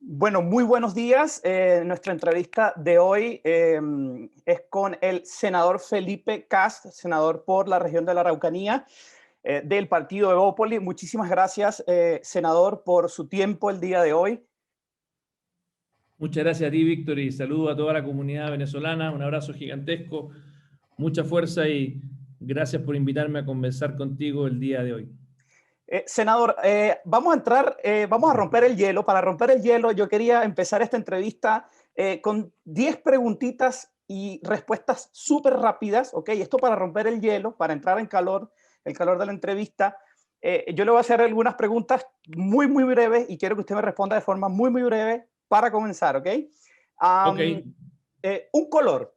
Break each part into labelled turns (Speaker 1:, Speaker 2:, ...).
Speaker 1: Bueno, muy buenos días. Nuestra entrevista de hoy es con el senador Felipe Kast, senador por la región de la Araucanía, del partido de Evópoli. Muchísimas gracias, senador, por su tiempo el día de hoy.
Speaker 2: Muchas gracias a ti, Víctor, y saludo a toda la comunidad venezolana. Un abrazo gigantesco, mucha fuerza y gracias por invitarme a conversar contigo el día de hoy.
Speaker 1: Senador, vamos a entrar, vamos a romper el hielo. Para romper el hielo, yo quería empezar esta entrevista con 10 preguntitas y respuestas súper rápidas, ¿ok? Esto para romper el hielo, para entrar en calor, el calor de la entrevista. Yo le voy a hacer algunas preguntas muy breves y quiero que usted me responda de forma muy breve para comenzar, ¿ok?
Speaker 2: Ok,
Speaker 1: Un color,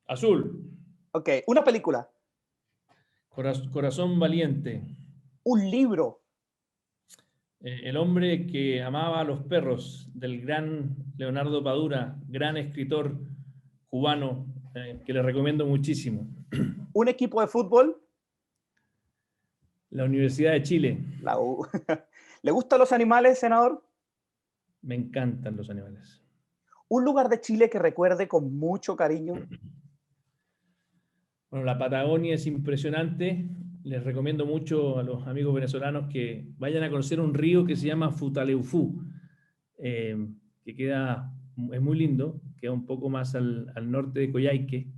Speaker 2: azul,
Speaker 1: ¿ok? Una película,
Speaker 2: corazón valiente,
Speaker 1: un libro,
Speaker 2: el hombre que amaba a los perros, del gran Leonardo Padura, gran escritor cubano, que le recomiendo muchísimo.
Speaker 1: un equipo de fútbol,
Speaker 2: La Universidad de Chile,
Speaker 1: la U. ¿Le gustan los animales, senador?
Speaker 2: me encantan los animales.
Speaker 1: Un lugar de Chile que recuerde con mucho cariño.
Speaker 2: Bueno, la Patagonia es impresionante. Les recomiendo mucho a los amigos venezolanos que vayan a conocer un río que se llama Futaleufú, que es muy lindo, queda un poco más al norte de Coyhaique,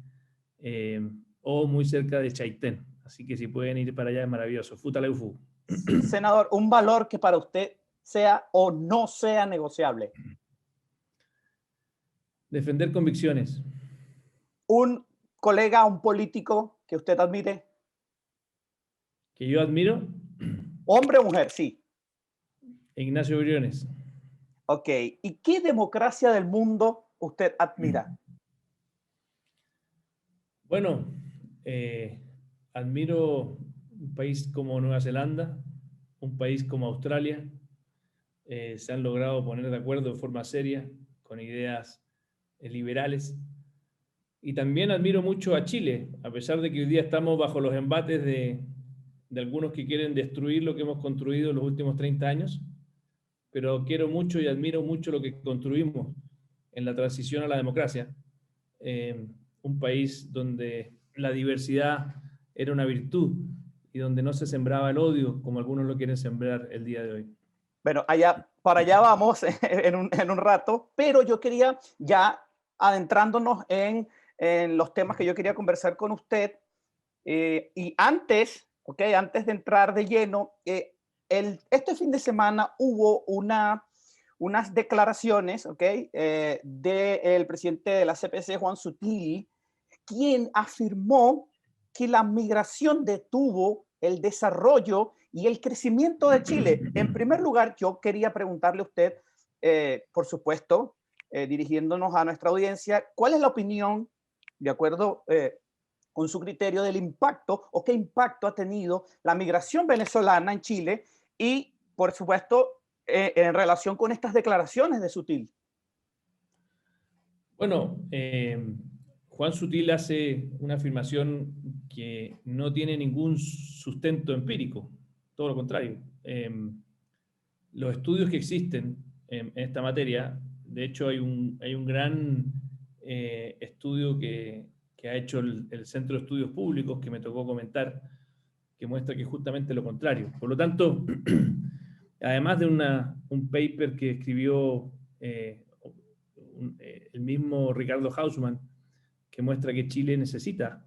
Speaker 2: o muy cerca de Chaitén. Así que si pueden ir para allá es maravilloso. Futaleufú.
Speaker 1: Senador, un valor que para usted sea o no sea negociable.
Speaker 2: Defender convicciones.
Speaker 1: Un colega, un político que usted admire.
Speaker 2: Que yo admiro,
Speaker 1: Hombre o mujer, sí.
Speaker 2: Ignacio Briones.
Speaker 1: Ok. ¿Y qué democracia del mundo usted admira?
Speaker 2: Bueno, admiro un país como Nueva Zelanda, un país como Australia. Se han logrado poner de acuerdo de forma seria, con ideas liberales. Y también admiro mucho a Chile, a pesar de que hoy día estamos bajo los embates de algunos que quieren destruir lo que hemos construido en los últimos 30 años, pero quiero mucho y admiro mucho lo que construimos en la transición a la democracia. Un país donde la diversidad era una virtud y donde no se sembraba el odio como algunos lo quieren sembrar el día de hoy.
Speaker 1: Bueno, para allá vamos en un rato, pero yo quería ya adentrándonos en los temas que yo quería conversar con usted. Y antes, okay, antes de entrar de lleno, este fin de semana hubo unas declaraciones, okay, del presidente de la CPC, Juan Sutil, quien afirmó que la migración detuvo el desarrollo y el crecimiento de Chile. En primer lugar, yo quería preguntarle a usted, por supuesto, dirigiéndonos a nuestra audiencia, ¿cuál es la opinión, de acuerdo con su criterio, del impacto o qué impacto ha tenido la migración venezolana en Chile y, por supuesto, en relación con estas declaraciones de Sutil?
Speaker 2: Bueno, Juan Sutil hace una afirmación que no tiene ningún sustento empírico, todo lo contrario. Los estudios que existen en esta materia, de hecho hay un gran estudio que ha hecho el Centro de Estudios Públicos, que me tocó comentar, que muestra que es justamente lo contrario. Por lo tanto, además de un paper que escribió el mismo Ricardo Hausmann, que muestra que Chile necesita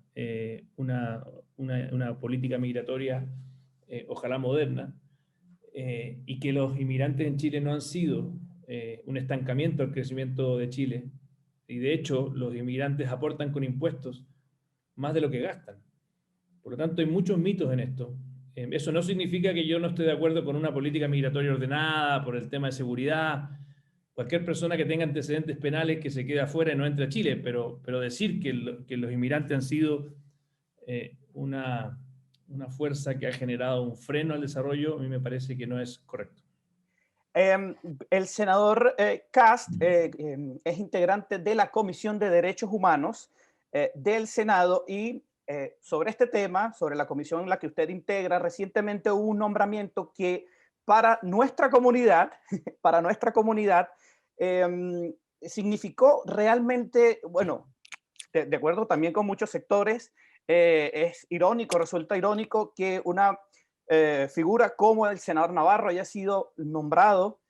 Speaker 2: una política migratoria, ojalá moderna, y que los inmigrantes en Chile no han sido un estancamiento al crecimiento de Chile, y de hecho los inmigrantes aportan con impuestos más de lo que gastan. Por lo tanto, hay muchos mitos en esto. Eso no significa que yo no esté de acuerdo con una política migratoria ordenada por el tema de seguridad. Cualquier persona que tenga antecedentes penales que se quede afuera y no entre a Chile, pero decir que los inmigrantes han sido una fuerza que ha generado un freno al desarrollo, a mí me parece que no es correcto.
Speaker 1: El senador Kast es integrante de la Comisión de Derechos Humanos del Senado y sobre este tema, sobre la comisión en la que usted integra, recientemente hubo un nombramiento que para nuestra comunidad, para nuestra comunidad, significó realmente, bueno, de acuerdo también con muchos sectores, es irónico, resulta irónico que una figura como el senador Navarro haya sido nombrado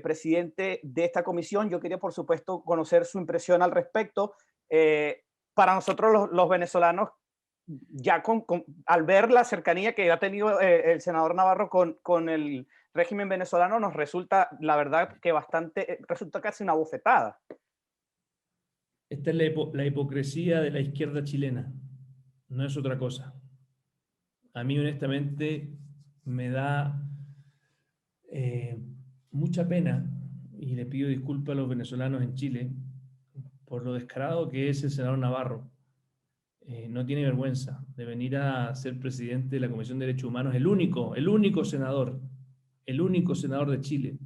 Speaker 1: presidente de esta comisión. Yo quería, por supuesto, conocer su impresión al respecto. Para nosotros los venezolanos, ya al ver la cercanía que ha tenido el senador Navarro con el régimen venezolano, nos resulta, la verdad, que bastante, resulta casi una bofetada.
Speaker 2: Esta es la hipocresía de la izquierda chilena, no es otra cosa. A mí honestamente me da mucha pena, y le pido disculpas a los venezolanos en Chile, por lo descarado que es el senador Navarro. No tiene vergüenza de venir a ser presidente de la Comisión de Derechos Humanos, el único senador de Chile,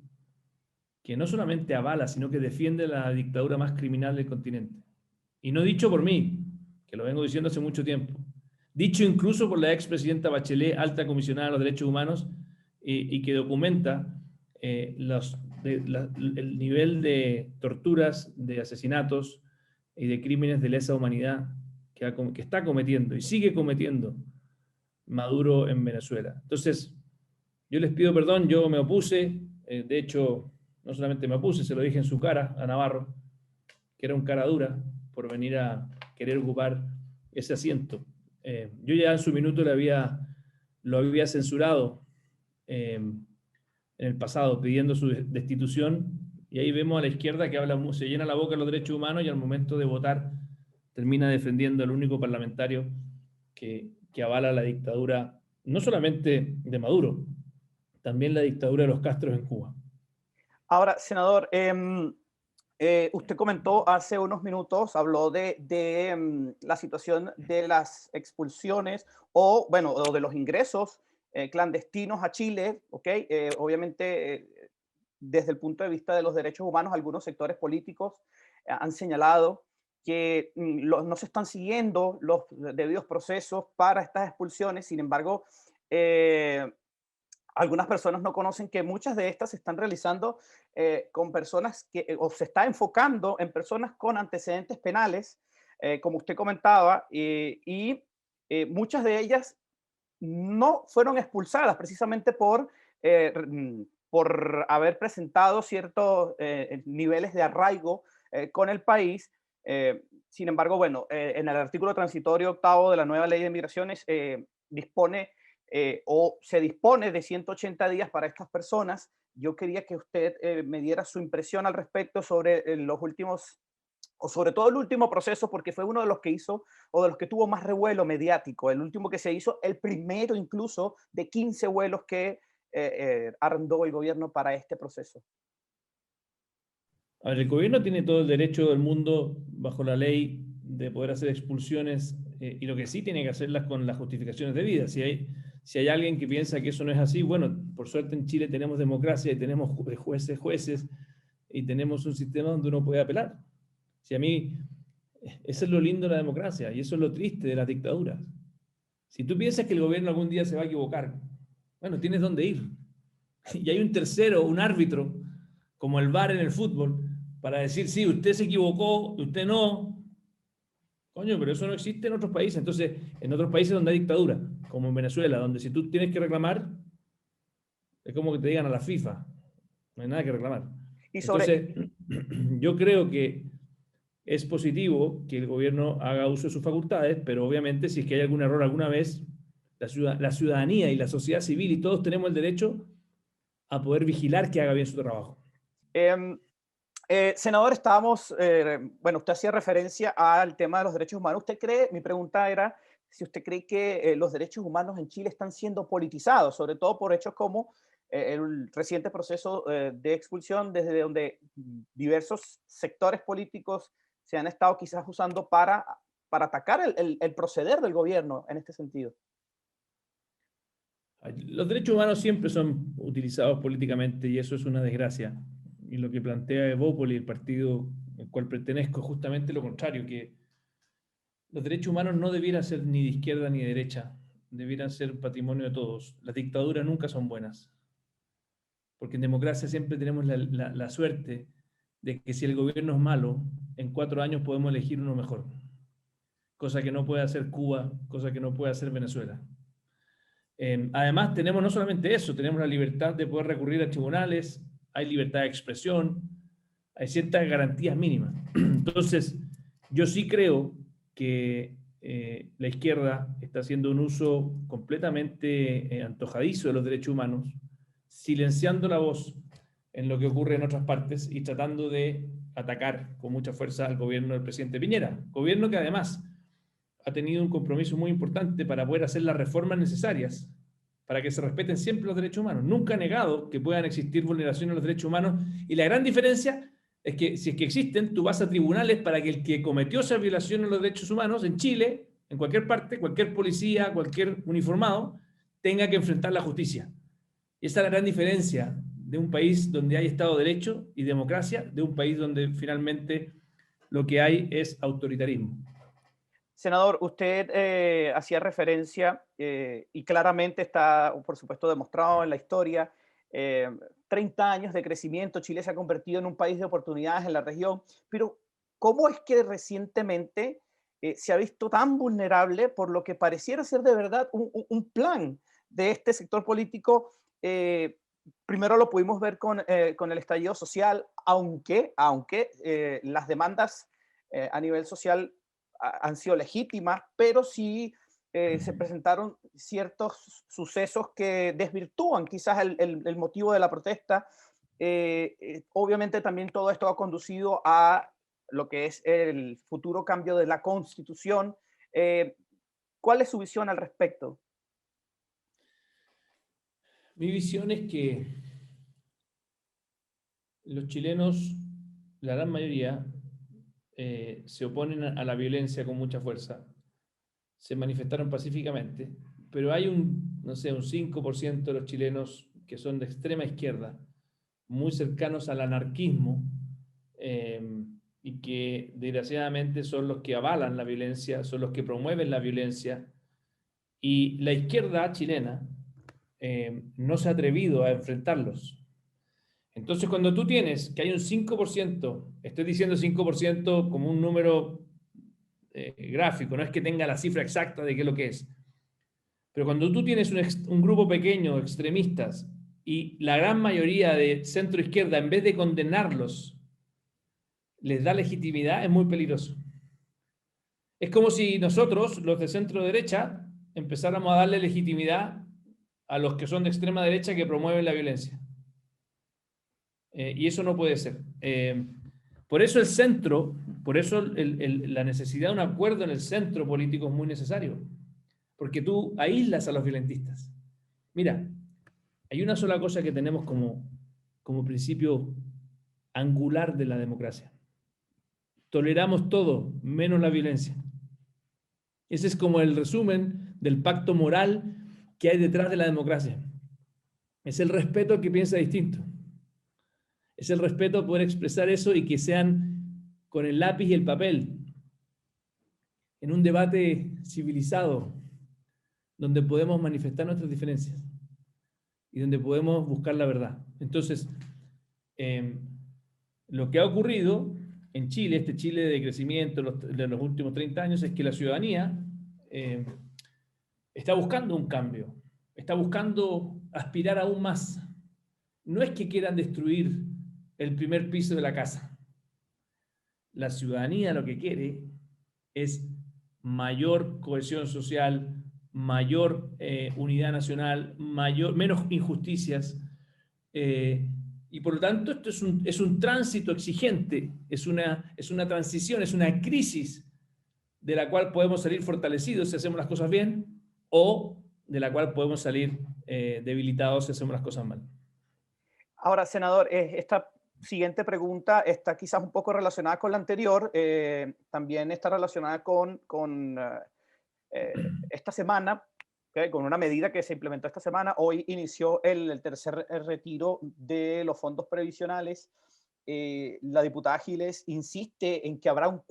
Speaker 2: que no solamente avala, sino que defiende la dictadura más criminal del continente. Y no dicho por mí, que lo vengo diciendo hace mucho tiempo, dicho incluso por la expresidenta Bachelet, alta comisionada de los derechos humanos, y que documenta el nivel de torturas, de asesinatos y de crímenes de lesa humanidad que está cometiendo y sigue cometiendo Maduro en Venezuela. Entonces, yo les pido perdón, yo me opuse, de hecho, no solamente me opuse, se lo dije en su cara a Navarro, que era un cara dura por venir a querer ocupar ese asiento. Yo ya en su minuto lo había censurado en el pasado, pidiendo su destitución, y ahí vemos a la izquierda que se llena la boca de los derechos humanos y al momento de votar termina defendiendo al único parlamentario que avala la dictadura, no solamente de Maduro, también la dictadura de los Castros en Cuba.
Speaker 1: Ahora, senador, usted comentó hace unos minutos, habló de la situación de las expulsiones o, bueno, o de los ingresos clandestinos a Chile, ¿ok? Obviamente, desde el punto de vista de los derechos humanos, algunos sectores políticos han señalado que no se están siguiendo los debidos procesos para estas expulsiones. Sin embargo, algunas personas no conocen que muchas de estas se están realizando con personas o se está enfocando en personas con antecedentes penales, como usted comentaba, y muchas de ellas no fueron expulsadas precisamente por haber presentado ciertos niveles de arraigo con el país. Sin embargo, bueno, en el artículo transitorio octavo de la nueva ley de migraciones dispone o se dispone de 180 días para estas personas. Yo quería que usted me diera su impresión al respecto sobre los últimos, o sobre todo el último proceso, porque fue uno de los que hizo, o de los que tuvo más revuelo mediático, el último que se hizo, el primero incluso de 15 vuelos que arrendó el gobierno para este proceso.
Speaker 2: A ver, el gobierno tiene todo el derecho del mundo, bajo la ley, de poder hacer expulsiones, y lo que sí tiene que hacerlas con las justificaciones debidas. Si hay alguien que piensa que eso no es así, bueno, por suerte en Chile tenemos democracia y tenemos jueces, y tenemos un sistema donde uno puede apelar. Si a mí, eso es lo lindo de la democracia y eso es lo triste de las dictaduras. Si tú piensas que el gobierno algún día se va a equivocar, bueno, tienes dónde ir. Y hay un tercero, un árbitro, como el VAR en el fútbol, para decir, sí, usted se equivocó, usted no. Coño, pero eso no existe en otros países. Entonces, en otros países donde hay dictadura, como en Venezuela, donde si tú tienes que reclamar, es como que te digan a la FIFA, no hay nada que reclamar.
Speaker 1: Y
Speaker 2: Entonces, yo creo que es positivo que el gobierno haga uso de sus facultades, pero obviamente si es que hay algún error alguna vez, la ciudadanía y la sociedad civil y todos tenemos el derecho a poder vigilar que haga bien su trabajo.
Speaker 1: Senador, bueno, usted hacía referencia al tema de los derechos humanos. Mi pregunta era si usted cree que los derechos humanos en Chile están siendo politizados, sobre todo por hechos como el reciente proceso de expulsión, desde donde diversos sectores políticos se han estado quizás usando para atacar el proceder del gobierno en este sentido.
Speaker 2: Los derechos humanos siempre son utilizados políticamente y eso es una desgracia. Y lo que plantea Evópoli, el partido al cual pertenezco, es justamente lo contrario, que los derechos humanos no debieran ser ni de izquierda ni de derecha, debieran ser patrimonio de todos. Las dictaduras nunca son buenas. porque en democracia siempre tenemos la suerte de que si el gobierno es malo, en 4 años podemos elegir uno mejor, cosa que no puede hacer Cuba, cosa que no puede hacer Venezuela. Además, tenemos no solamente eso, tenemos la libertad de poder recurrir a tribunales, hay libertad de expresión, hay ciertas garantías mínimas. Entonces, yo sí creo que la izquierda está haciendo un uso completamente antojadizo de los derechos humanos, silenciando la voz en lo que ocurre en otras partes y tratando de atacar con mucha fuerza al gobierno del presidente Piñera. Gobierno que además ha tenido un compromiso muy importante para poder hacer las reformas necesarias para que se respeten siempre los derechos humanos. Nunca ha negado que puedan existir vulneraciones de los derechos humanos, y la gran diferencia es que si es que existen, tú vas a tribunales para que el que cometió esa violación de los derechos humanos en Chile, en cualquier parte, cualquier policía, cualquier uniformado, tenga que enfrentar la justicia. Y esa es la gran diferencia de un país donde hay Estado de Derecho y democracia, de un país donde finalmente lo que hay es autoritarismo.
Speaker 1: Senador, usted hacía referencia y claramente está, por supuesto, demostrado en la historia, 30 años de crecimiento, Chile se ha convertido en un país de oportunidades en la región, pero ¿cómo es que recientemente se ha visto tan vulnerable por lo que pareciera ser de verdad un plan de este sector político? Primero lo pudimos ver con el estallido social, aunque las demandas a nivel social han sido legítimas, pero sí se presentaron ciertos sucesos que desvirtúan quizás el motivo de la protesta. Obviamente también todo esto ha conducido a lo que es el futuro cambio de la Constitución. ¿Cuál es su visión al respecto?
Speaker 2: Mi visión es que los chilenos, la gran mayoría, se oponen a la violencia con mucha fuerza, se manifestaron pacíficamente, pero hay no sé, un 5% de los chilenos que son de extrema izquierda, muy cercanos al anarquismo, y que desgraciadamente son los que avalan la violencia, son los que promueven la violencia, y la izquierda chilena no se ha atrevido a enfrentarlos. Entonces, cuando tú tienes que hay un 5%, estoy diciendo 5% como un número gráfico, no es que tenga la cifra exacta de qué es lo que es, pero cuando tú tienes un grupo pequeño de extremistas y la gran mayoría de centro izquierda, en vez de condenarlos, les da legitimidad, es muy peligroso. Es como si nosotros, los de centro derecha, empezáramos a darle legitimidad a los que son de extrema derecha que promueven la violencia. Y eso no puede ser. Por eso el centro, por eso la necesidad de un acuerdo en el centro político es muy necesario, porque tú aíslas a los violentistas. Mira, hay una sola cosa que tenemos como principio angular de la democracia. Toleramos todo, menos la violencia. Ese es como el resumen del pacto moral que hay detrás de la democracia. Es el respeto al que piensa distinto. Es el respeto a poder expresar eso y que sean con el lápiz y el papel, en un debate civilizado, donde podemos manifestar nuestras diferencias y donde podemos buscar la verdad. Entonces, lo que ha ocurrido en Chile, este Chile de crecimiento de los últimos 30 años, es que la ciudadanía está buscando un cambio, está buscando aspirar aún más. No es que quieran destruir el primer piso de la casa. La ciudadanía lo que quiere es mayor cohesión social, mayor unidad nacional, menos injusticias, y por lo tanto esto es un tránsito exigente, es una transición, es una crisis de la cual podemos salir fortalecidos si hacemos las cosas bien, o de la cual podemos salir debilitados si hacemos las cosas mal.
Speaker 1: Ahora, senador, esta siguiente pregunta está quizás un poco relacionada con la anterior, también está relacionada con esta semana, ¿okay? Con una medida que se implementó esta semana. Hoy inició el tercer retiro de los fondos previsionales. La diputada Giles insiste en que habrá un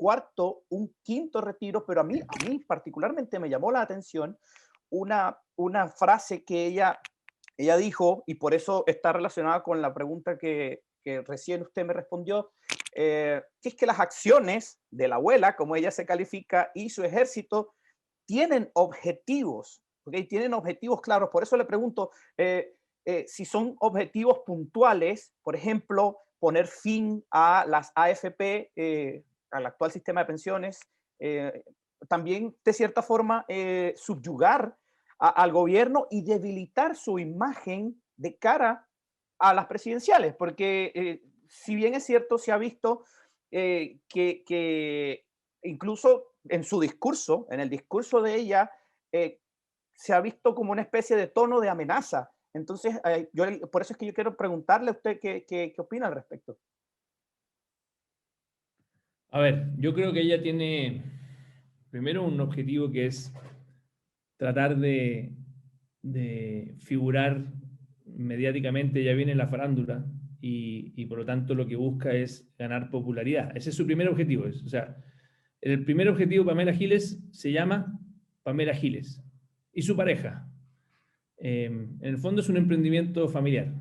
Speaker 1: quinto retiro, pero a mí particularmente me llamó la atención una frase que ella ella dijo, y por eso está relacionada con la pregunta que recién usted me respondió, que es que las acciones de la abuela, como ella se califica, y su ejército tienen objetivos, ¿ok? Tienen objetivos claros. Por eso le pregunto si son objetivos puntuales, por ejemplo, poner fin a las AFP, al actual sistema de pensiones, eh, también de cierta forma subyugar al gobierno y debilitar su imagen de cara a las presidenciales, porque si bien es cierto, se ha visto que incluso en su discurso, en el discurso de ella, eh, se ha visto como una especie de tono de amenaza. Entonces, por eso es que yo quiero preguntarle a usted qué opina al respecto.
Speaker 2: A ver, yo creo que ella tiene primero un objetivo que es tratar de figurar mediáticamente. Ella viene en la farándula y por lo tanto lo que busca es ganar popularidad. Ese es su primer objetivo. O sea, el primer objetivo de Pamela Giles se llama Pamela Giles y su pareja. En el fondo es un emprendimiento familiar.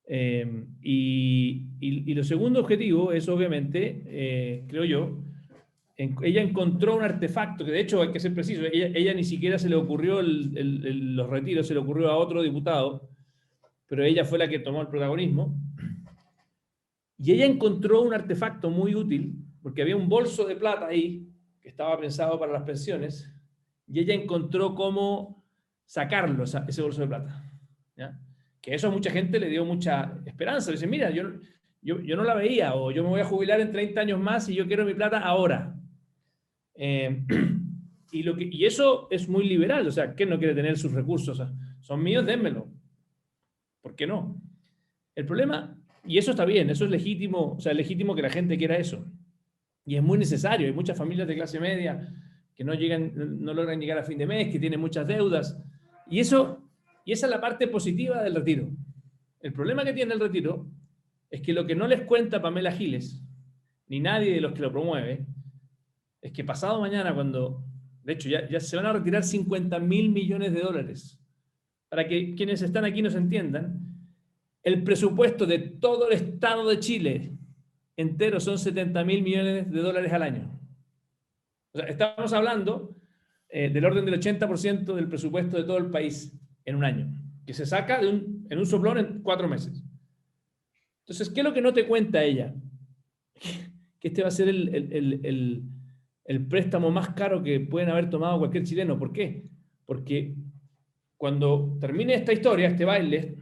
Speaker 2: Y lo segundo objetivo es obviamente, creo yo, ella encontró un artefacto, que de hecho hay que ser preciso, ella ni siquiera se le ocurrió los retiros, se le ocurrió a otro diputado, pero ella fue la que tomó el protagonismo. Y ella encontró un artefacto muy útil, porque había un bolso de plata ahí, que estaba pensado para las pensiones, y ella encontró cómo sacarlo, ese bolso de plata. ¿Ya? Que eso a mucha gente le dio mucha esperanza. Dice, mira, yo no la veía, o yo me voy a jubilar en 30 años más y yo quiero mi plata ahora. Y eso es muy liberal, o sea, ¿quién no quiere tener sus recursos? O sea, son míos, dénmelo. ¿Por qué no? El problema, y eso está bien, eso es legítimo, o sea, es legítimo que la gente quiera eso. Y es muy necesario. Hay muchas familias de clase media que no logran llegar a fin de mes, que tienen muchas deudas. Y esa es la parte positiva del retiro. El problema que tiene el retiro es que lo que no les cuenta Pamela Giles, ni nadie de los que lo promueve, es que pasado mañana, de hecho ya se van a retirar 50.000 millones de dólares. Para que quienes están aquí nos entiendan, el presupuesto de todo el Estado de Chile entero son 70.000 millones de dólares al año. O sea, estamos hablando del orden del 80% del presupuesto de todo el país en un año, que se saca en un soplón en 4 meses. Entonces, ¿qué es lo que no te cuenta ella? Que este va a ser el préstamo más caro que pueden haber tomado cualquier chileno. ¿Por qué? Porque cuando termine esta historia, este baile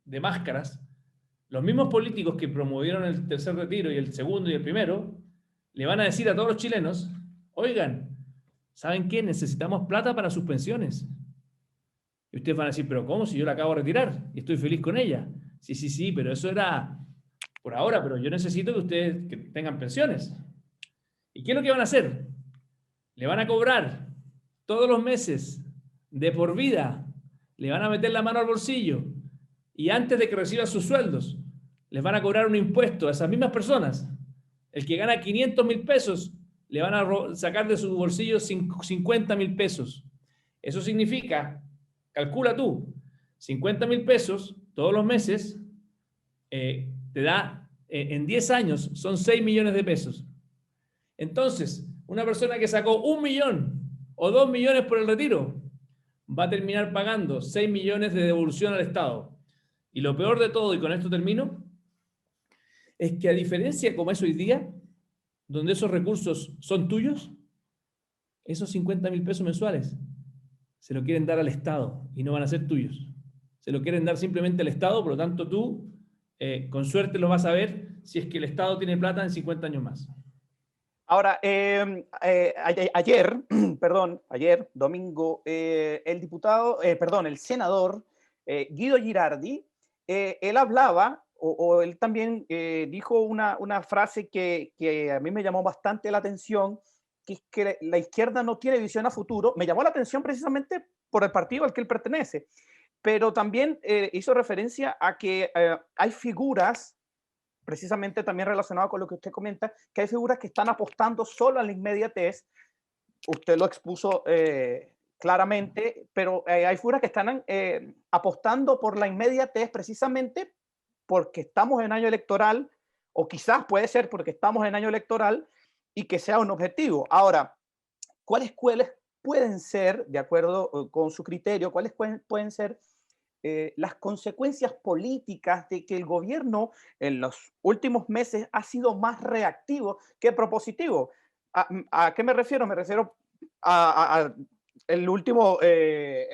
Speaker 2: de máscaras, los mismos políticos que promovieron el tercer retiro y el segundo y el primero, le van a decir a todos los chilenos, oigan, ¿saben qué? Necesitamos plata para sus pensiones. Y ustedes van a decir, pero ¿cómo? Si yo la acabo de retirar y estoy feliz con ella. Sí, pero eso era por ahora, pero yo necesito que ustedes que tengan pensiones. ¿Y qué es lo que van a hacer? Le van a cobrar todos los meses de por vida, le van a meter la mano al bolsillo y antes de que reciban sus sueldos, les van a cobrar un impuesto a esas mismas personas. El que gana 500.000 pesos, le van a sacar de su bolsillo 50.000 pesos. Eso significa, calcula tú, 50.000 pesos todos los meses, te da, en 10 años, son 6 millones de pesos. Entonces, una persona que sacó 1 millón o 2 millones por el retiro, va a terminar pagando 6 millones de devolución al Estado. Y lo peor de todo, y con esto termino, es que a diferencia como es hoy día, donde esos recursos son tuyos, esos 50.000 pesos mensuales se lo quieren dar al Estado y no van a ser tuyos. Se lo quieren dar simplemente al Estado, por lo tanto tú, con suerte lo vas a ver si es que el Estado tiene plata en 50 años más.
Speaker 1: Ahora, ayer, perdón, ayer, domingo, el senador Guido Girardi, él hablaba, o él también dijo una frase que a mí me llamó bastante la atención, que es que la izquierda no tiene visión a futuro. Me llamó la atención precisamente por el partido al que él pertenece, pero también hizo referencia a que hay figuras precisamente también relacionado con lo que usted comenta, que hay figuras que están apostando solo a la inmediatez. Usted lo expuso claramente, pero hay figuras que están apostando por la inmediatez precisamente porque estamos en año electoral, o quizás puede ser porque estamos en año electoral y que sea un objetivo. Ahora, ¿cuáles pueden ser, de acuerdo con su criterio, cuáles pueden ser las consecuencias políticas de que el gobierno en los últimos meses ha sido más reactivo que propositivo? ¿A qué me refiero? Me refiero a el último,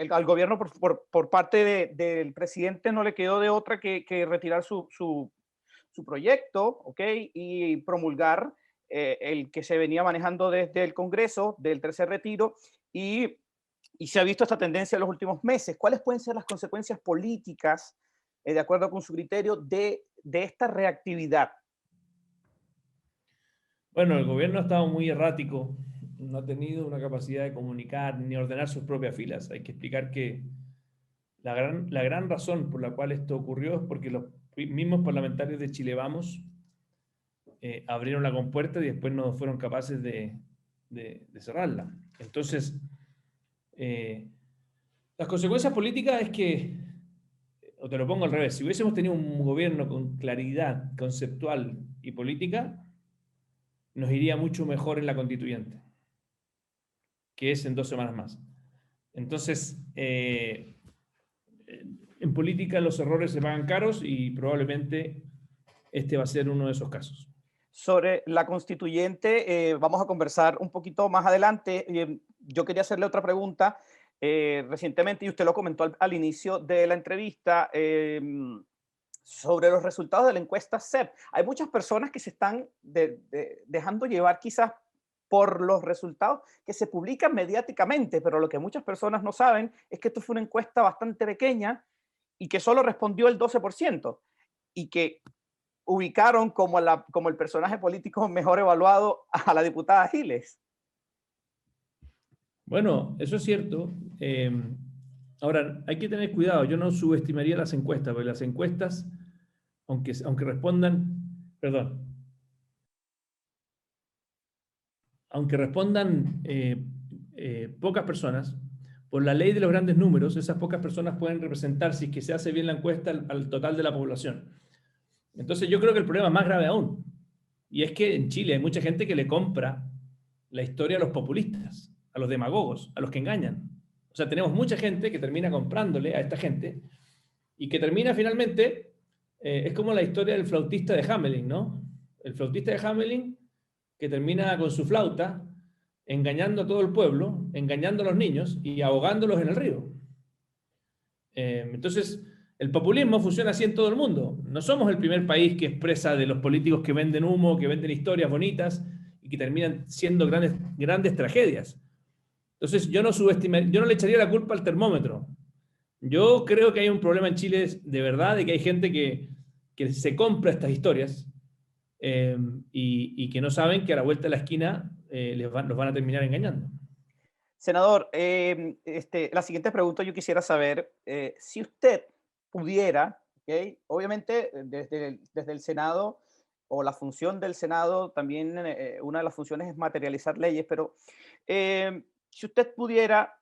Speaker 1: al gobierno por parte del presidente no le quedó de otra que retirar su proyecto, ¿ok? Y promulgar el que se venía manejando desde el Congreso, del tercer retiro, y, y se ha visto esta tendencia en los últimos meses. ¿Cuáles pueden ser las consecuencias políticas, de acuerdo con su criterio, de esta reactividad?
Speaker 2: Bueno, el gobierno ha estado muy errático, no ha tenido una capacidad de comunicar ni ordenar sus propias filas. Hay que explicar que la gran razón por la cual esto ocurrió es porque los mismos parlamentarios de Chile Vamos abrieron la compuerta y después no fueron capaces de cerrarla. Entonces, las consecuencias políticas es que, o te lo pongo al revés, si hubiésemos tenido un gobierno con claridad conceptual y política, nos iría mucho mejor en la constituyente, que es en 2 semanas más. Entonces, en política los errores se pagan caros y probablemente este va a ser uno de esos casos.
Speaker 1: Sobre la constituyente, vamos a conversar un poquito más adelante. Yo quería hacerle otra pregunta. Recientemente, y usted lo comentó al inicio de la entrevista, sobre los resultados de la encuesta CEP. Hay muchas personas que se están dejando llevar quizás por los resultados que se publican mediáticamente, pero lo que muchas personas no saben es que esto fue una encuesta bastante pequeña y que solo respondió el 12% y que ubicaron como el personaje político mejor evaluado a la diputada Giles.
Speaker 2: Bueno, eso es cierto. Ahora, hay que tener cuidado. Yo no subestimaría las encuestas, porque las encuestas, aunque respondan, perdón, aunque respondan pocas personas, por la ley de los grandes números, esas pocas personas pueden representar, si es que se hace bien la encuesta, al total de la población. Entonces yo creo que el problema es más grave aún. Y es que en Chile hay mucha gente que le compra la historia a los populistas, a los demagogos, a los que engañan. O sea, tenemos mucha gente que termina comprándole a esta gente y que termina finalmente, es como la historia del flautista de Hamelin, ¿no? El flautista de Hamelin que termina con su flauta engañando a todo el pueblo, engañando a los niños y ahogándolos en el río. Entonces, el populismo funciona así en todo el mundo. No somos el primer país que expresa de los políticos que venden humo, que venden historias bonitas y que terminan siendo grandes tragedias. Entonces, yo no le echaría la culpa al termómetro. Yo creo que hay un problema en Chile de verdad, de que hay gente que se compra estas historias y que no saben que a la vuelta de la esquina los van a terminar engañando.
Speaker 1: Senador, la siguiente pregunta yo quisiera saber si usted pudiera, ¿okay? Obviamente desde el Senado o la función del Senado, también una de las funciones es materializar leyes, pero si usted pudiera,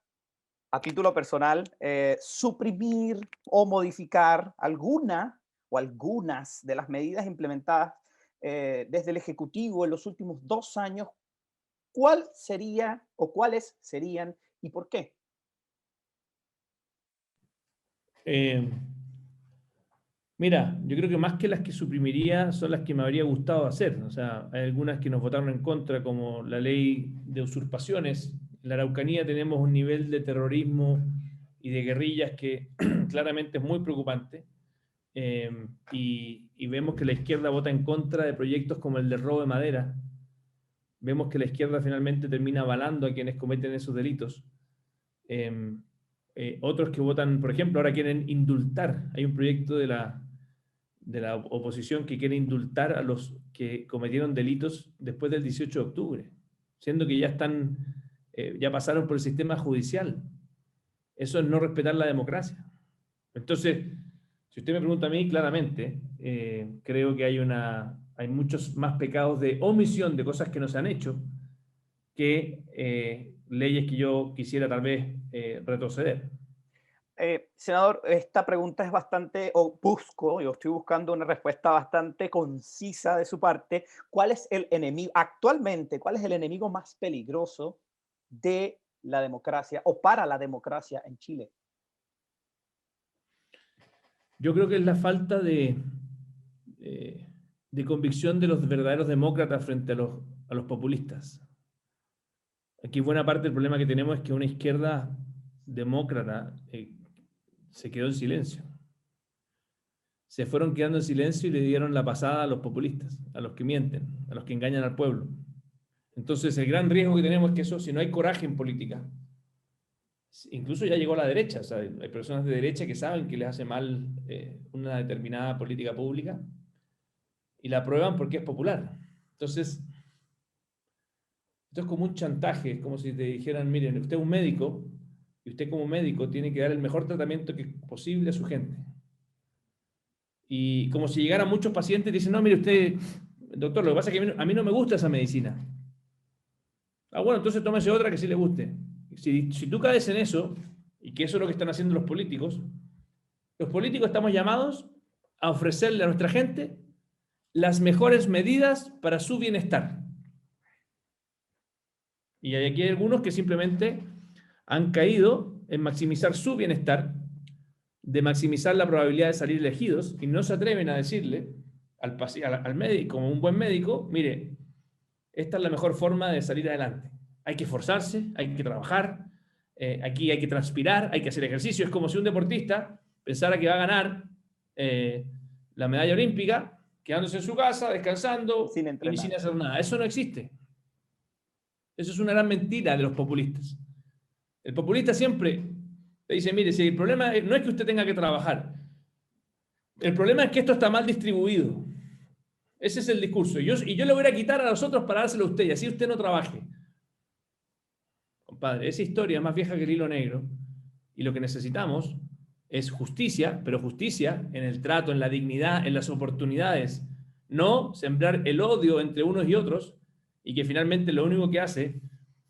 Speaker 1: a título personal, suprimir o modificar alguna o algunas de las medidas implementadas desde el Ejecutivo en los últimos 2 años, ¿cuál sería o cuáles serían y por qué?
Speaker 2: Eh, Mira, yo creo que más que las que suprimiría son las que me habría gustado hacer. O sea, hay algunas que nos votaron en contra, como la ley de usurpaciones. En la Araucanía tenemos un nivel de terrorismo y de guerrillas que claramente es muy preocupante. Y vemos que la izquierda vota en contra de proyectos como el de robo de madera. Vemos que la izquierda finalmente termina avalando a quienes cometen esos delitos. Otros que votan, por ejemplo, ahora quieren indultar. Hay un proyecto de la oposición que quiere indultar a los que cometieron delitos después del 18 de octubre, siendo que ya pasaron por el sistema judicial. Eso es no respetar la democracia. Entonces, si usted me pregunta a mí, claramente, creo que hay muchos más pecados de omisión de cosas que no se han hecho que leyes que yo quisiera tal vez retroceder.
Speaker 1: Senador, esta pregunta es bastante, yo estoy buscando una respuesta bastante concisa de su parte. ¿Cuál es el enemigo, actualmente, cuál es el enemigo más peligroso de la democracia o para la democracia en Chile?
Speaker 2: Yo creo que es la falta de convicción de los verdaderos demócratas frente a los populistas. Aquí buena parte del problema que tenemos es que una izquierda demócrata se quedó en silencio. Se fueron quedando en silencio y le dieron la pasada a los populistas, a los que mienten, a los que engañan al pueblo. Entonces el gran riesgo que tenemos es que eso, si no hay coraje en política, incluso ya llegó a la derecha, o sea, hay personas de derecha que saben que les hace mal una determinada política pública y la aprueban porque es popular. Entonces, esto es como un chantaje, es como si te dijeran, miren, usted es un médico y usted como médico tiene que dar el mejor tratamiento posible a su gente. Y como si llegaran muchos pacientes y dicen, no, mire usted, doctor, lo que pasa es que a mí no me gusta esa medicina. Ah, bueno, entonces tómese otra que sí le guste. Si tú caes en eso, y que eso es lo que están haciendo los políticos estamos llamados a ofrecerle a nuestra gente las mejores medidas para su bienestar. Y aquí hay algunos que simplemente han caído en maximizar su bienestar, de maximizar la probabilidad de salir elegidos, y no se atreven a decirle al médico, como un buen médico, mire, esta es la mejor forma de salir adelante. Hay que esforzarse, hay que trabajar, aquí hay que transpirar, hay que hacer ejercicio. Es como si un deportista pensara que va a ganar la medalla olímpica quedándose en su casa, descansando
Speaker 1: Sin
Speaker 2: y
Speaker 1: entrenar.
Speaker 2: sin hacer nada. Eso no existe. Eso es una gran mentira de los populistas. El populista siempre te dice, mire, si el problema no es que usted tenga que trabajar, el problema es que esto está mal distribuido. Ese es el discurso. Y yo le voy a quitar a los otros para dárselo a usted, y así usted no trabaje. Compadre, esa historia es más vieja que el hilo negro, y lo que necesitamos es justicia, pero justicia en el trato, en la dignidad, en las oportunidades. No sembrar el odio entre unos y otros, y que finalmente lo único que hace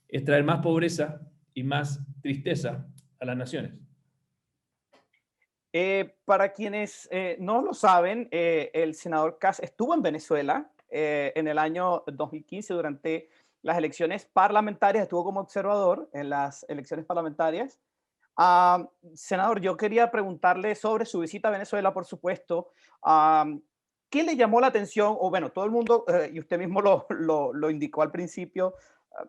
Speaker 2: es traer más pobreza y más tristeza a las naciones.
Speaker 1: Para quienes no lo saben, el senador Kass estuvo en Venezuela en el año 2015 durante las elecciones parlamentarias, estuvo como observador en las elecciones parlamentarias. Senador, yo quería preguntarle sobre su visita a Venezuela, por supuesto. ¿Qué le llamó la atención? O bueno, todo el mundo, y usted mismo lo indicó al principio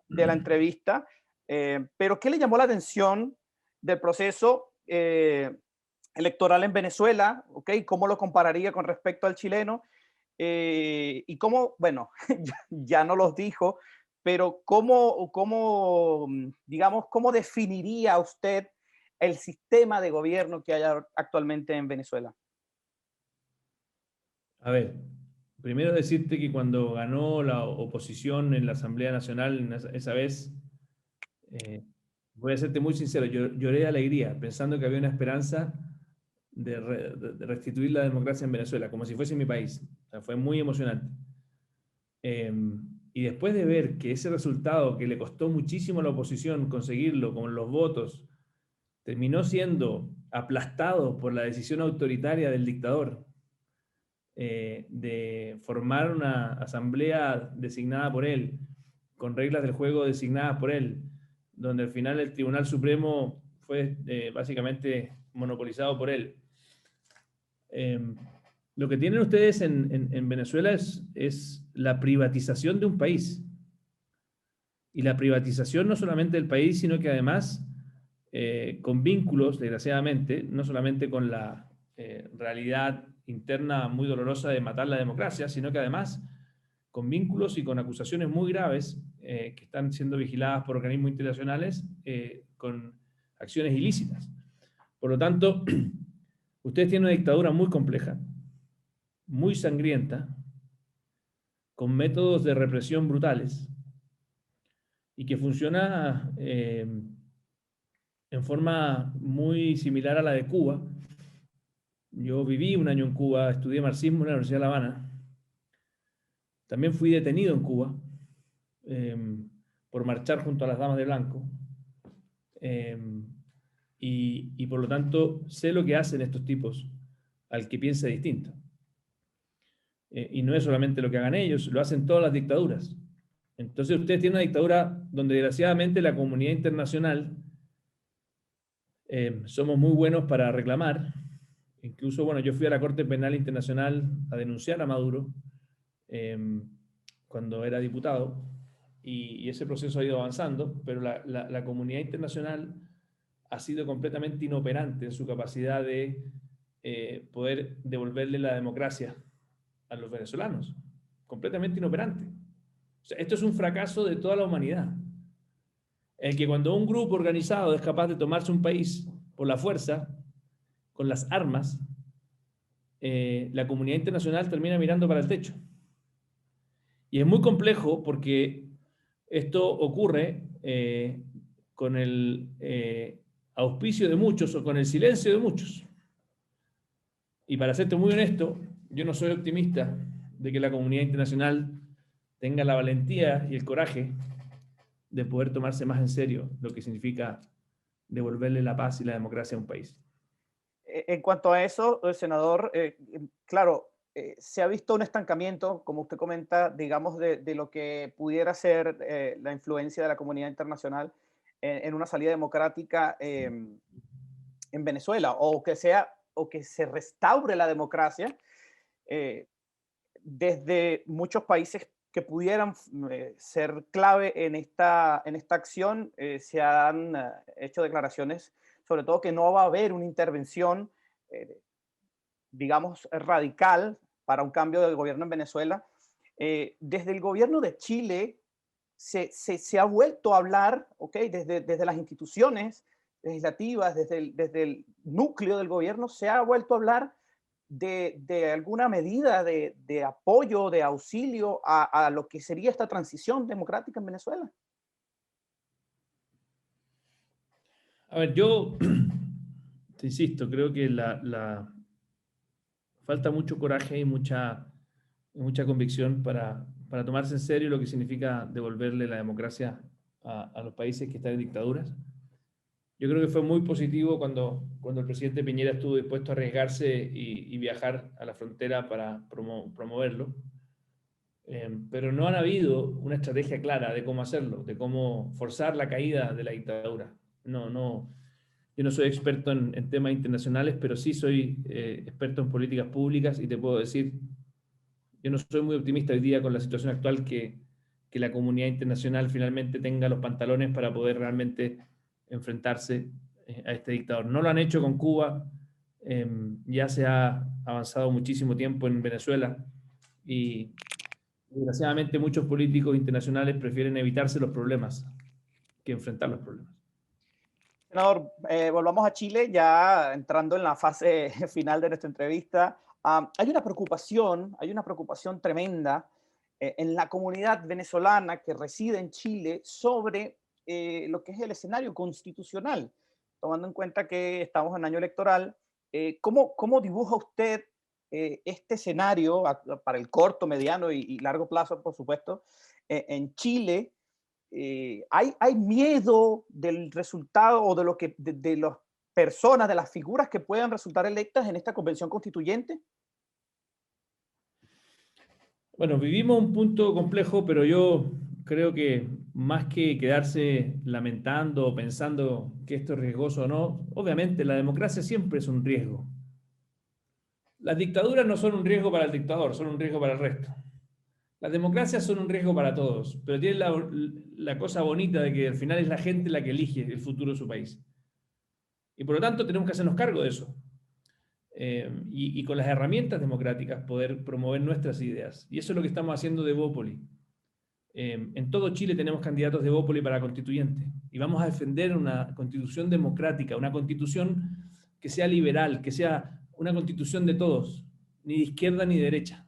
Speaker 1: de la entrevista, pero ¿qué le llamó la atención del proceso electoral en Venezuela? ¿Ok? ¿Cómo lo compararía con respecto al chileno? Y cómo, bueno, ya no los dijo, pero digamos, cómo definiría usted el sistema de gobierno que hay actualmente en Venezuela?
Speaker 2: A ver, primero decirte que cuando ganó la oposición en la Asamblea Nacional esa vez, voy a serte muy sincero, yo lloré de alegría pensando que había una esperanza de restituir la democracia en Venezuela, como si fuese mi país. O sea, fue muy emocionante. Y después de ver que ese resultado que le costó muchísimo a la oposición conseguirlo con los votos, terminó siendo aplastado por la decisión autoritaria del dictador de formar una asamblea designada por él, con reglas del juego designadas por él, donde al final el Tribunal Supremo fue básicamente monopolizado por él. Lo que tienen ustedes en Venezuela es la privatización de un país. Y la privatización no solamente del país, sino que además con vínculos, desgraciadamente, no solamente con la realidad interna muy dolorosa de matar la democracia, sino que además con vínculos y con acusaciones muy graves que están siendo vigiladas por organismos internacionales con acciones ilícitas. Por lo tanto, ustedes tienen una dictadura muy compleja, muy sangrienta, con métodos de represión brutales y que funciona en forma muy similar a la de Cuba. Yo viví un año en Cuba, estudié marxismo en la Universidad de La Habana. También fui detenido en Cuba por marchar junto a las damas de blanco. y por lo tanto sé lo que hacen estos tipos al que piensa distinto. Y no es solamente lo que hagan ellos, lo hacen todas las dictaduras. Entonces ustedes tienen una dictadura donde desgraciadamente la comunidad internacional somos muy buenos para reclamar. Incluso, bueno, yo fui a la Corte Penal Internacional a denunciar a Maduro cuando era diputado, y ese proceso ha ido avanzando, pero la comunidad internacional ha sido completamente inoperante en su capacidad de poder devolverle la democracia a los venezolanos. Completamente inoperante. O sea, esto es un fracaso de toda la humanidad. El que cuando un grupo organizado es capaz de tomarse un país por la fuerza, con las armas, la comunidad internacional termina mirando para el techo. Y es muy complejo porque esto ocurre con el auspicio de muchos o con el silencio de muchos. Y para serte muy honesto, yo no soy optimista de que la comunidad internacional tenga la valentía y el coraje de poder tomarse más en serio lo que significa devolverle la paz y la democracia a un país.
Speaker 1: En cuanto a eso, senador, claro, se ha visto un estancamiento, como usted comenta, digamos, de lo que pudiera ser la influencia de la comunidad internacional en una salida democrática en Venezuela, o que se restaure la democracia eh, desde muchos países que pudieran ser clave en esta acción. Se han hecho declaraciones, sobre todo que no va a haber una intervención, eh, digamos, radical para un cambio del gobierno en Venezuela. Desde el gobierno de Chile se ha vuelto a hablar, ¿ok? Desde las instituciones legislativas, desde el núcleo del gobierno, se ha vuelto a hablar de alguna medida de apoyo, de auxilio a lo que sería esta transición democrática en Venezuela.
Speaker 2: A ver, yo te insisto, creo que falta mucho coraje y mucha convicción para tomarse en serio lo que significa devolverle la democracia a los países que están en dictaduras. Yo creo que fue muy positivo cuando el presidente Piñera estuvo dispuesto a arriesgarse y viajar a la frontera para promoverlo. Pero no han habido una estrategia clara de cómo hacerlo, de cómo forzar la caída de la dictadura. Yo no soy experto en temas internacionales, pero sí soy experto en políticas públicas, y te puedo decir, yo no soy muy optimista hoy día con la situación actual que la comunidad internacional finalmente tenga los pantalones para poder realmente enfrentarse a este dictador. No lo han hecho con Cuba, ya se ha avanzado muchísimo tiempo en Venezuela, y desgraciadamente muchos políticos internacionales prefieren evitarse los problemas que enfrentar los problemas.
Speaker 1: Senador, volvamos a Chile, ya entrando en la fase final de nuestra entrevista. Hay una preocupación tremenda en la comunidad venezolana que reside en Chile sobre lo que es el escenario constitucional, tomando en cuenta que estamos en año electoral. ¿Cómo dibuja usted este escenario para el corto, mediano y largo plazo, por supuesto, en Chile? ¿Hay miedo del resultado o de lo que de las personas, de las figuras que puedan resultar electas en esta convención constituyente?
Speaker 2: Bueno, vivimos un punto complejo, pero yo creo que más que quedarse lamentando o pensando que esto es riesgoso o no, obviamente la democracia siempre es un riesgo. Las dictaduras no son un riesgo para el dictador, son un riesgo para el resto. Las democracias son un riesgo para todos, pero tienen la cosa bonita de que al final es la gente la que elige el futuro de su país. Y por lo tanto tenemos que hacernos cargo de eso. Y con las herramientas democráticas poder promover nuestras ideas. Y eso es lo que estamos haciendo de Evópoli. En todo Chile tenemos candidatos de Evópoli para constituyente. Y vamos a defender una constitución democrática, una constitución que sea liberal, que sea una constitución de todos, ni de izquierda ni de derecha.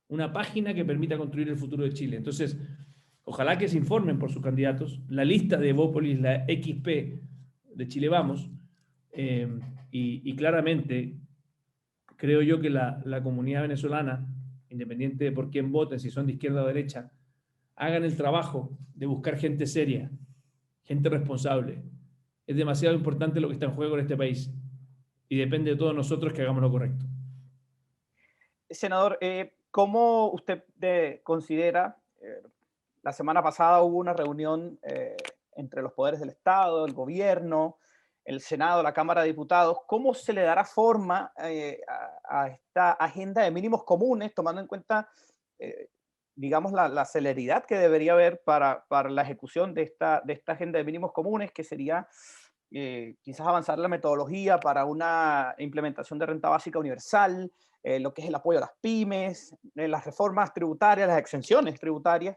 Speaker 2: Una página que permita construir el futuro de Chile. Entonces, ojalá que se informen por sus candidatos. La lista de Evópolis, la XP de Chile Vamos, y claramente creo yo que la comunidad venezolana, independiente de por quién voten, si son de izquierda o derecha, hagan el trabajo de buscar gente seria, gente responsable, es demasiado importante lo que está en juego en este país y depende de todos nosotros que hagamos lo correcto.
Speaker 1: Senador, ¿cómo usted considera, la semana pasada hubo una reunión entre los poderes del Estado, el gobierno, el Senado, la Cámara de Diputados, ¿cómo se le dará forma a esta agenda de mínimos comunes, tomando en cuenta, eh, digamos, la celeridad que debería haber para la ejecución de esta agenda de mínimos comunes, que sería quizás avanzar la metodología para una implementación de renta básica universal, lo que es el apoyo a las pymes, las reformas tributarias, las exenciones tributarias,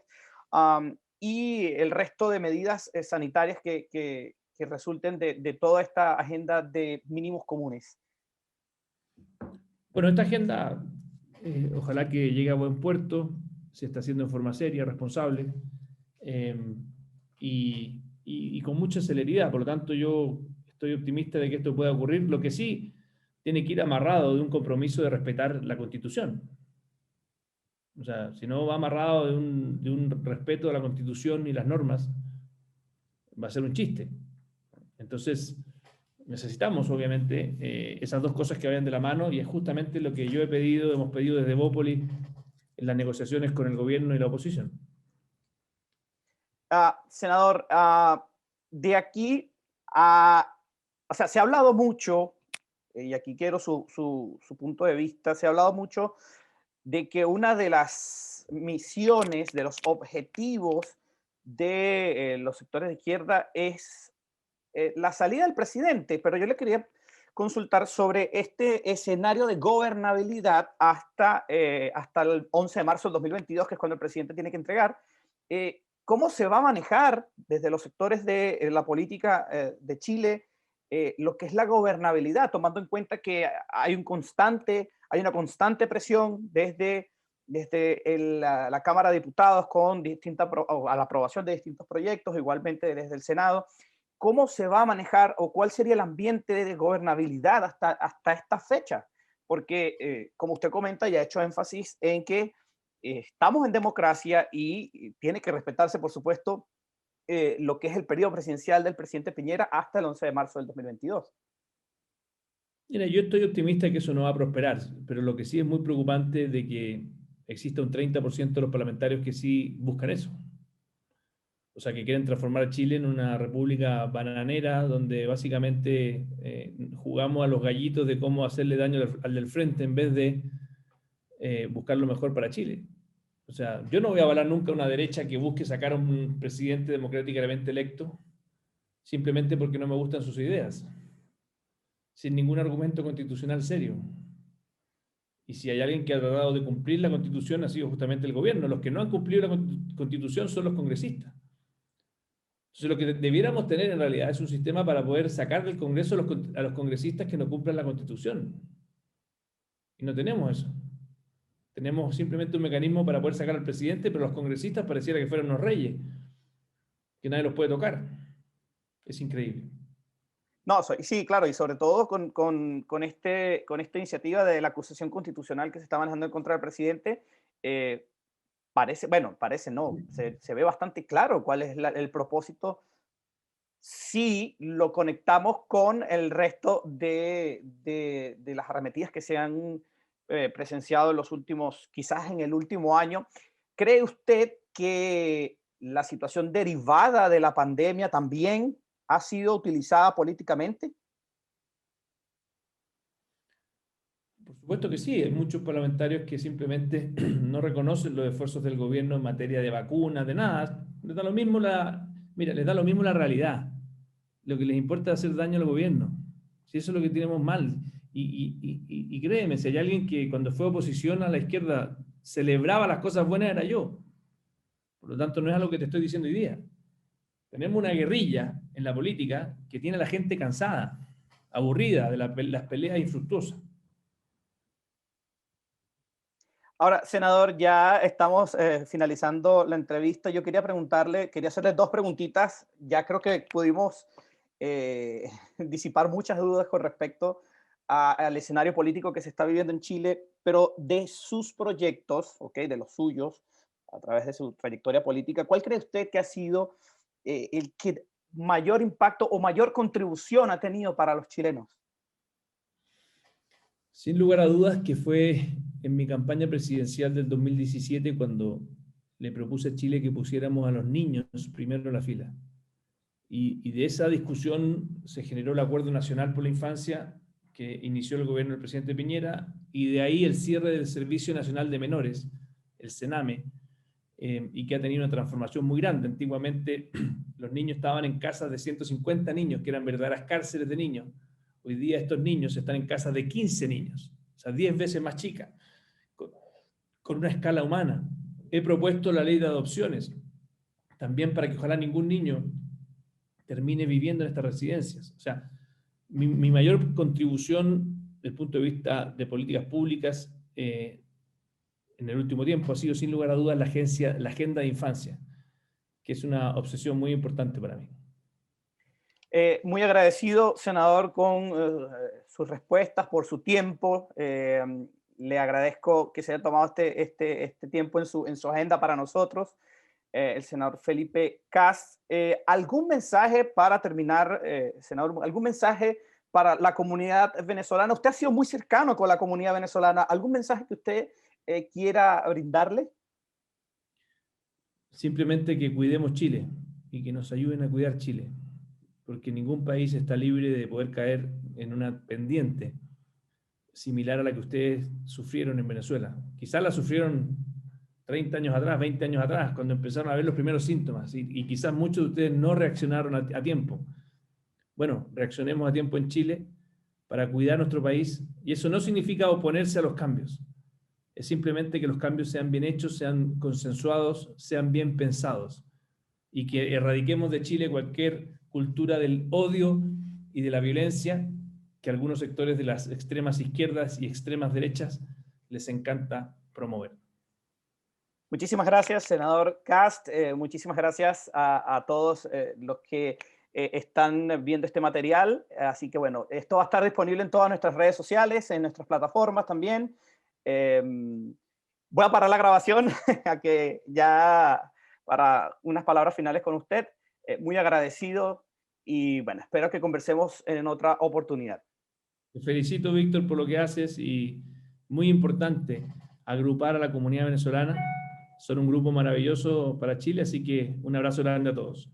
Speaker 1: y el resto de medidas sanitarias que resulten de toda esta agenda de mínimos comunes?
Speaker 2: Bueno, esta agenda, ojalá que llegue a buen puerto, se está haciendo en forma seria, responsable eh, y con mucha celeridad. Por lo tanto, yo estoy optimista de que esto pueda ocurrir. Lo que sí tiene que ir amarrado de un compromiso de respetar la Constitución. O sea, si no va amarrado de un respeto a la Constitución y las normas, va a ser un chiste. Entonces, necesitamos, obviamente, esas dos cosas que vayan de la mano y es justamente lo que yo he pedido, hemos pedido desde Bópoli en las negociaciones con el gobierno y la oposición.
Speaker 1: Senador, de aquí a, o sea, se ha hablado mucho, y aquí quiero su punto de vista, se ha hablado mucho de que una de las misiones, de los objetivos de los sectores de izquierda es la salida del presidente, pero yo le quería consultar sobre este escenario de gobernabilidad hasta el 11 de marzo del 2022, que es cuando el presidente tiene que entregar. ¿Cómo se va a manejar desde los sectores de la política de Chile lo que es la gobernabilidad, tomando en cuenta que hay una constante presión desde la Cámara de Diputados con a la aprobación de distintos proyectos, igualmente desde el Senado? ¿Cómo se va a manejar o cuál sería el ambiente de gobernabilidad hasta esta fecha? Porque, como usted comenta, ya ha hecho énfasis en que estamos en democracia y tiene que respetarse, por supuesto, lo que es el periodo presidencial del presidente Piñera hasta el 11 de marzo del 2022.
Speaker 2: Mira, yo estoy optimista de que eso no va a prosperar, pero lo que sí es muy preocupante de que exista un 30% de los parlamentarios que sí buscan eso. O sea, que quieren transformar a Chile en una república bananera donde básicamente jugamos a los gallitos de cómo hacerle daño al del frente en vez de buscar lo mejor para Chile. O sea, yo no voy a avalar nunca una derecha que busque sacar a un presidente democráticamente electo simplemente porque no me gustan sus ideas, sin ningún argumento constitucional serio. Y si hay alguien que ha tratado de cumplir la Constitución ha sido justamente el gobierno. Los que no han cumplido la Constitución son los congresistas. Entonces, lo que debiéramos tener en realidad es un sistema para poder sacar del Congreso a los congresistas que no cumplan la Constitución. Y no tenemos eso. Tenemos simplemente un mecanismo para poder sacar al presidente, pero los congresistas pareciera que fueran unos reyes, que nadie los puede tocar. Es increíble.
Speaker 1: No, sí, claro, y sobre todo con esta iniciativa de la acusación constitucional que se está manejando en contra del presidente, eh, parece no, se ve bastante claro cuál es el propósito si lo conectamos con el resto de las arremetidas que se han presenciado en los últimos, quizás en el último año. ¿Cree usted que la situación derivada de la pandemia también ha sido utilizada políticamente?
Speaker 2: Por supuesto que sí, hay muchos parlamentarios que simplemente no reconocen los esfuerzos del gobierno en materia de vacunas, de nada. Les da lo mismo mira, les da lo mismo la realidad. Lo que les importa es hacer daño al gobierno. Si eso es lo que tenemos mal. Y créeme, si hay alguien que cuando fue oposición a la izquierda celebraba las cosas buenas, era yo. Por lo tanto, no es algo que te estoy diciendo hoy día. Tenemos una guerrilla en la política que tiene a la gente cansada, aburrida de las peleas infructuosas.
Speaker 1: Ahora, senador, ya estamos finalizando la entrevista. Yo quería hacerle dos preguntitas. Ya creo que pudimos disipar muchas dudas con respecto al escenario político que se está viviendo en Chile, pero de sus proyectos, ¿okay? De los suyos, a través de su trayectoria política, ¿cuál cree usted que ha sido el que mayor impacto o mayor contribución ha tenido para los chilenos?
Speaker 2: Sin lugar a dudas que fue en mi campaña presidencial del 2017 cuando le propuse a Chile que pusiéramos a los niños primero en la fila. Y de esa discusión se generó el Acuerdo Nacional por la Infancia que inició el gobierno del presidente Piñera, y de ahí el cierre del Servicio Nacional de Menores, el CENAME, y que ha tenido una transformación muy grande. Antiguamente los niños estaban en casas de 150 niños, que eran verdaderas cárceles de niños. Hoy día estos niños están en casas de 15 niños, o sea, 10 veces más chicas, con una escala humana. He propuesto la ley de adopciones, también para que ojalá ningún niño termine viviendo en estas residencias. O sea, mi mayor contribución desde el punto de vista de políticas públicas en el último tiempo ha sido, sin lugar a dudas, la agenda de infancia, que es una obsesión muy importante para mí.
Speaker 1: Muy agradecido, senador, con sus respuestas, por su tiempo. Le agradezco que se haya tomado este tiempo en su agenda para nosotros. El senador Felipe Kast. ¿Algún mensaje para terminar, senador? ¿Algún mensaje para la comunidad venezolana? Usted ha sido muy cercano con la comunidad venezolana. ¿Algún mensaje que usted quiera brindarle?
Speaker 2: Simplemente que cuidemos Chile y que nos ayuden a cuidar Chile, porque ningún país está libre de poder caer en una pendiente similar a la que ustedes sufrieron en Venezuela. Quizás la sufrieron 30 años atrás, 20 años atrás, cuando empezaron a ver los primeros síntomas, y quizás muchos de ustedes no reaccionaron a tiempo. Bueno, reaccionemos a tiempo en Chile para cuidar nuestro país, y eso no significa oponerse a los cambios. Es simplemente que los cambios sean bien hechos, sean consensuados, sean bien pensados, y que erradiquemos de Chile cualquier cultura del odio y de la violencia que algunos sectores de las extremas izquierdas y extremas derechas les encanta promover.
Speaker 1: Muchísimas gracias, senador Kast. Muchísimas gracias a todos los que están viendo este material. Así que bueno, esto va a estar disponible en todas nuestras redes sociales, en nuestras plataformas también. Voy a parar la grabación a que ya para unas palabras finales con usted. Muy agradecido y bueno, espero que conversemos en otra oportunidad.
Speaker 2: Te felicito, Víctor, por lo que haces, y muy importante agrupar a la comunidad venezolana. Son un grupo maravilloso para Chile, así que un abrazo grande a todos.